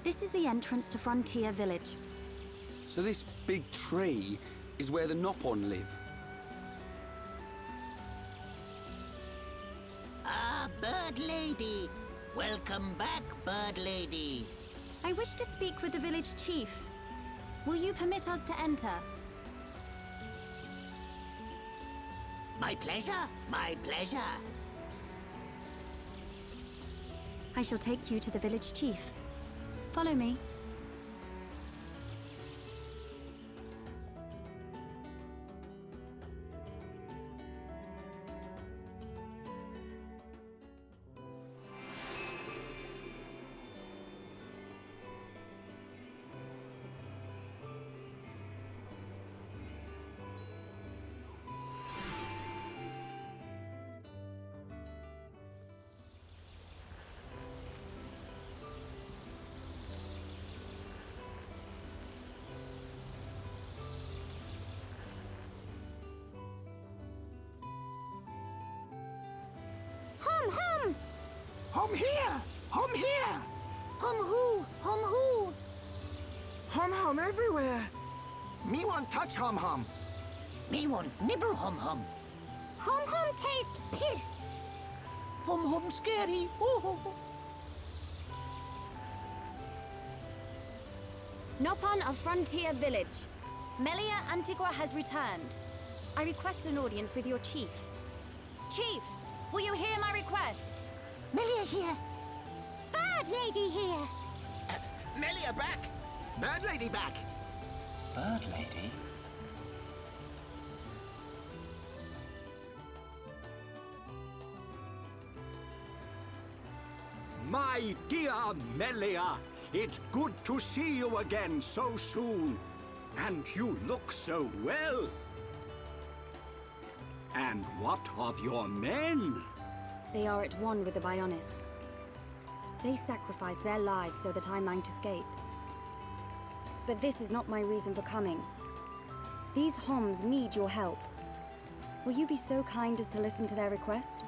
This is the entrance to Frontier Village. So this big tree is where the Nopon live. Ah, Bird Lady! Welcome back, Bird Lady! I wish to speak with the village chief. Will you permit us to enter? My pleasure, my pleasure! I shall take you to the village chief. Follow me. Hum hum! Hum here! Hum here! Hum hoo! Hum hoo! Hum hum everywhere! Me want touch hum hum. Me want nibble hum hum. Hum hum taste pih! Hum hum scary! Ooh. Nopon of Frontier Village. Melia Antigua has returned. I request an audience with your chief. Chief, will you hear my request? Melia here! Bird Lady here! Melia back! Bird Lady back! Bird Lady? My dear Melia, it's good to see you again so soon. And you look so well. And what of your men? They are at one with the Bionis. They sacrificed their lives so that I might escape. But this is not my reason for coming. These Homs need your help. Will you be so kind as to listen to their request?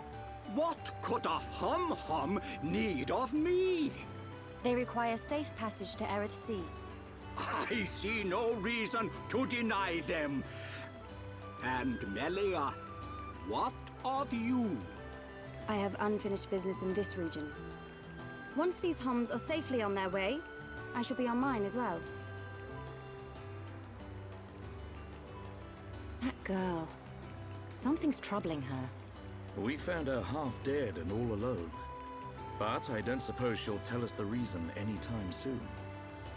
What could a hum-hum need of me? They require safe passage to Aerith Sea. I see no reason to deny them. And Melia, what of you? I have unfinished business in this region. Once these Homs are safely on their way, I shall be on mine as well. That girl. Something's troubling her. We found her half dead and all alone. But I don't suppose she'll tell us the reason anytime soon.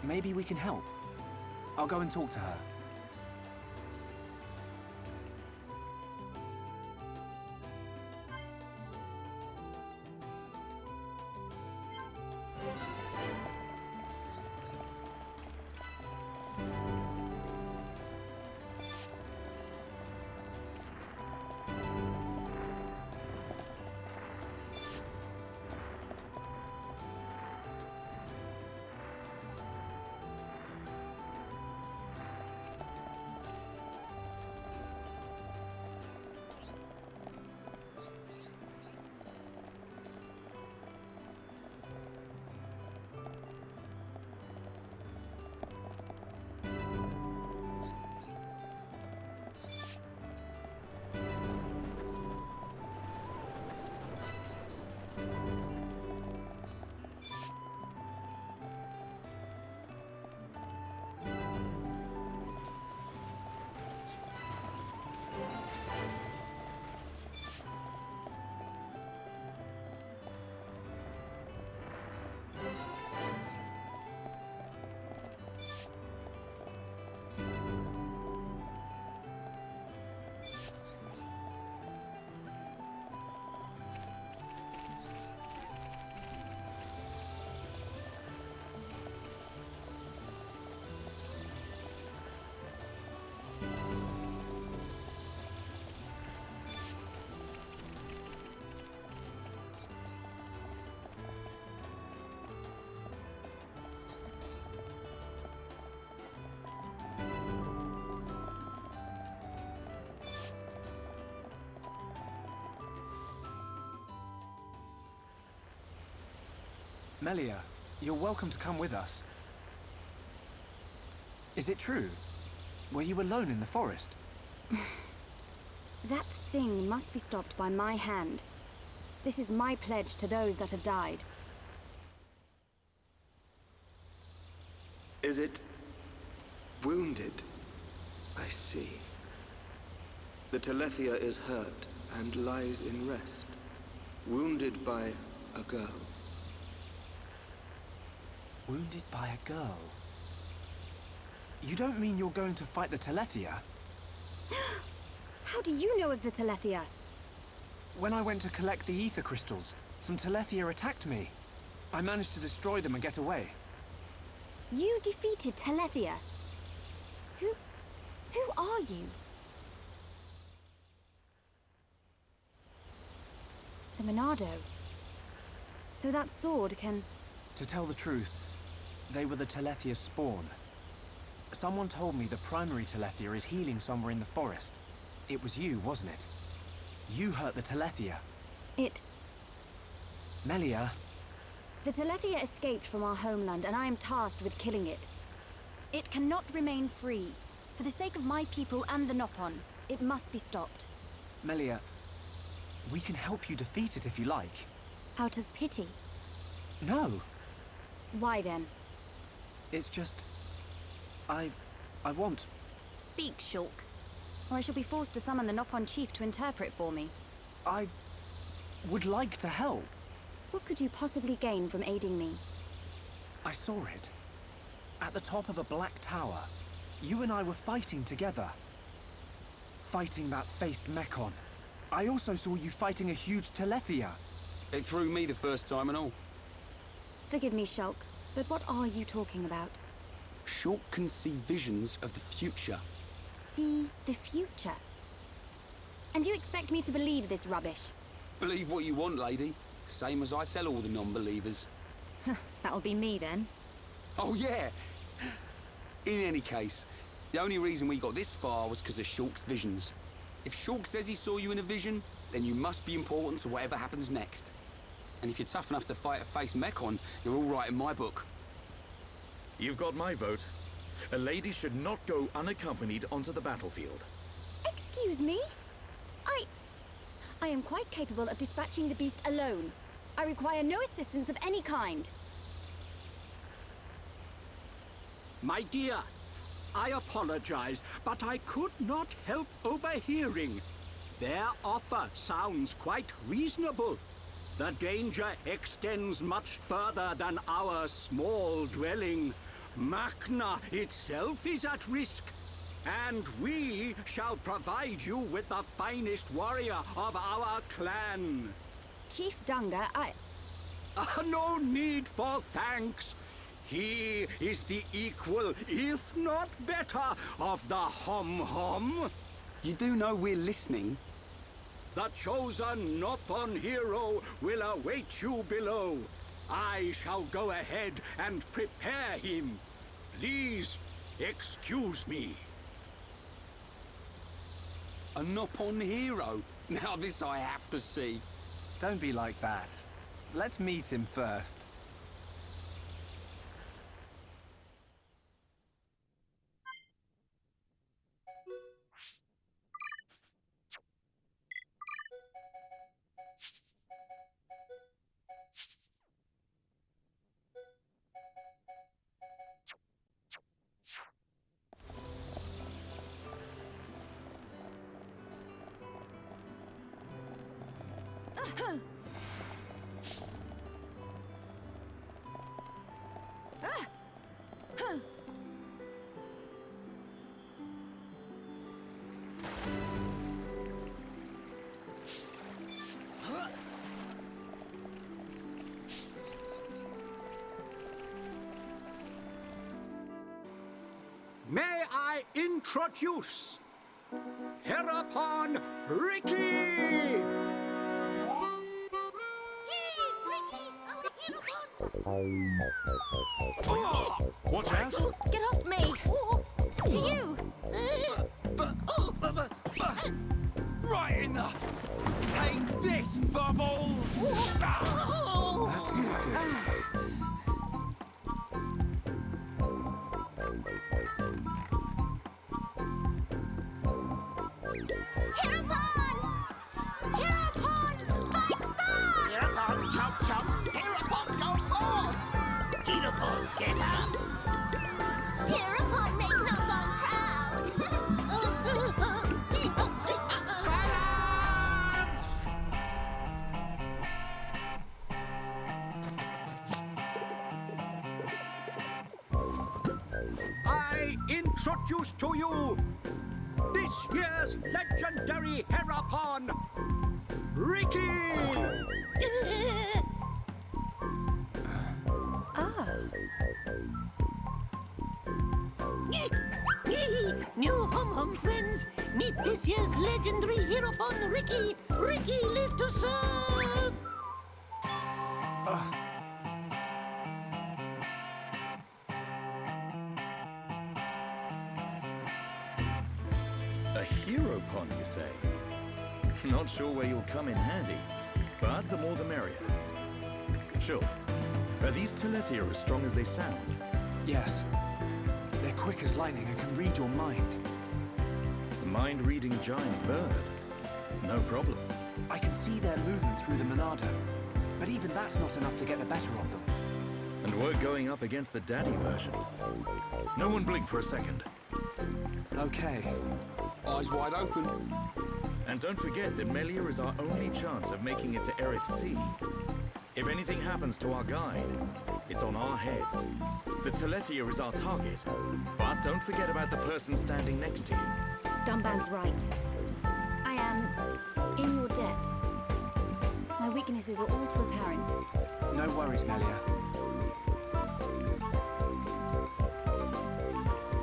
Maybe we can help. I'll go and talk to her. Melia, You're welcome to come with us. Is it true? Were you alone in the forest? That thing must be stopped by my hand. This is my pledge to those that have died. Is it wounded? I see. The Telethia is hurt and lies in rest, wounded by a girl. Wounded by a girl? You don't mean you're going to fight the Telethia? How do you know of the Telethia? When I went to collect the ether crystals, some Telethia attacked me. I managed to destroy them and get away. You defeated Telethia? Who are you? The Monado. So that sword can... To tell the truth, they were the Telethia's spawn. Someone told me the primary Telethia is healing somewhere in the forest. It was you, wasn't it? You hurt the Telethia. It... Melia, The Telethia escaped from our homeland, and I am tasked with killing it. It cannot remain free. For the sake of my people and the Nopon, it must be stopped. Melia, we can help you defeat it if you like. Out of pity. No, Why then? it's just... I want... Speak, Shulk. Or I shall be forced to summon the Nopon chief to interpret for me. I would like to help. What could you possibly gain from aiding me? I saw it. At the top of a black tower. You and I were fighting together. Fighting that faced Mekon. I also saw you fighting a huge Telethia. It threw me the first time and all. Forgive me, Shulk, but what are you talking about? Shulk can see visions of the future. See the future? And you expect me to believe this rubbish? Believe what you want, lady. Same as I tell all the non-believers. That'll be me then. Oh, yeah. In any case, the only reason we got this far was because of Shulk's visions. If Shulk says he saw you in a vision, then you must be important to whatever happens next. And if you're tough enough to fight a face Mekon, you're all right in my book. You've got my vote. A lady should not go unaccompanied onto the battlefield. Excuse me? I am quite capable of dispatching the beast alone. I require no assistance of any kind. My dear, I apologize, but I could not help overhearing. Their offer sounds quite reasonable. The danger extends much further than our small dwelling. Makna itself is at risk. And we shall provide you with the finest warrior of our clan. Chief Dunga, No need for thanks. He is the equal, if not better, of the Hom-Hom. You do know we're listening. The chosen Nopon hero will await you below. I shall go ahead and prepare him. Please, excuse me. A Nopon hero. Now this I have to see. Don't be like that. Let's meet him first. May I introduce Hereupon Ricky! Watch out! get off me! To you! Right in the... Take this, Fumble! That's not good. introduce to you this year's legendary Herapon, Ricky! New hum-hum friends, meet this year's legendary Herapon, Ricky! Ricky live to serve! A hero pond, you say? Not sure where you'll come in handy, but the more the merrier. Sure. Are these Telethia as strong as they sound? Yes. They're quick as lightning and can read your mind. A mind-reading giant bird? No problem. I can see their movement through the Monado, but even that's not enough to get the better of them. And we're going up against the daddy version. No one blink for a second. Okay. Eyes wide open. And don't forget that Melia is our only chance of making it to Erith Sea. If anything happens to our guide, it's on our heads. The Telethia is our target, but don't forget about the person standing next to you. Dunban's right. I am in your debt. My weaknesses are all too apparent. No worries, Melia.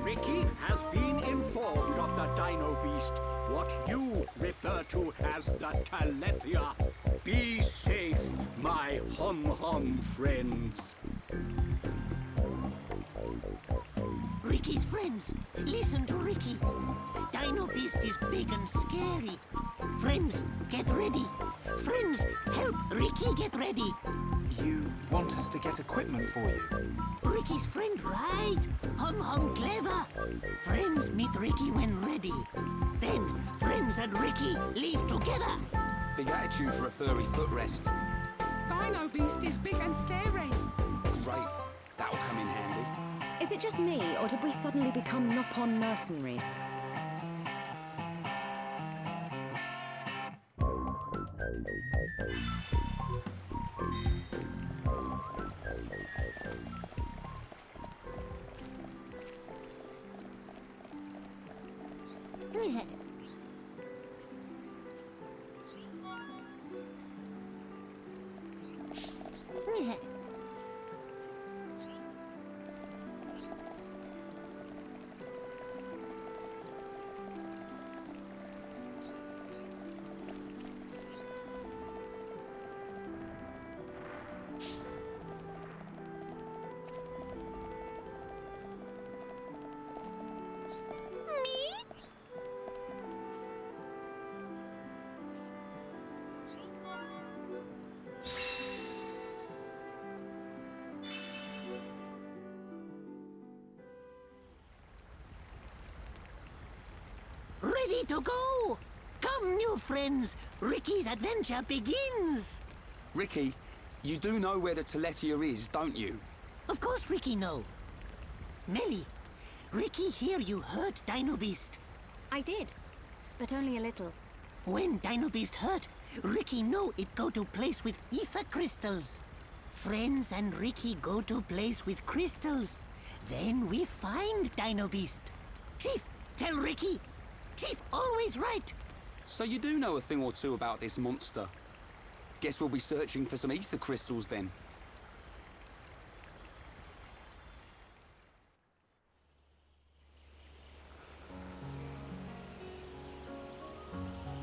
Ricky has been informed of the Dino Beast, what you refer to as the Telethia. Be safe, my hum-hum friends. Ricky's friends, listen to Ricky. Dino Beast is big and scary. Friends, get ready. Friends, help Ricky get ready. You want us to get equipment for you? Ricky's friend, right? Hum clever. Friends meet Ricky when ready. Then, friends and Ricky leave together. Big attitude for a furry footrest. Dino Beast is big and scary. Great. That'll come in handy. Is it just me, or did we suddenly become Nopon mercenaries? Ready to go! Come, new friends. Ricky's adventure begins. Ricky, you do know where the Telethia is, don't you? Of course Ricky know. Melly, Ricky hear you hurt Dino Beast. I did, but only a little. When Dino Beast hurt, Ricky know it go to place with ether crystals. Friends and Ricky go to place with crystals. Then we find Dino Beast. Chief, tell Ricky. Chief always right. So you do know a thing or two about this monster. Guess we'll be searching for some ether crystals then.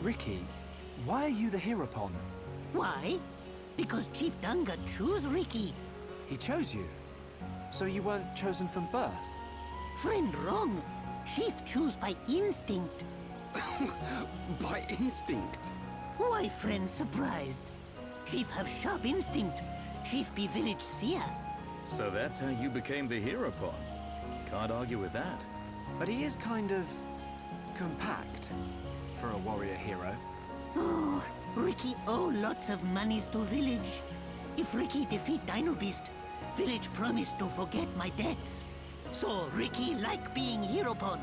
Ricky, why are you the Herapon? Why? Because Chief Dunga choose Ricky. He chose you. So you weren't chosen from birth? Friend wrong. Chief choose by instinct. By instinct? Why friend surprised? Chief have sharp instinct. Chief be village seer. So that's how you became the Herapon. Can't argue with that. But he is kind of compact for a warrior hero. Oh, Ricky owe lots of monies to village. If Ricky defeat Dino Beast, village promise to forget my debts. So Ricky like being Herapon.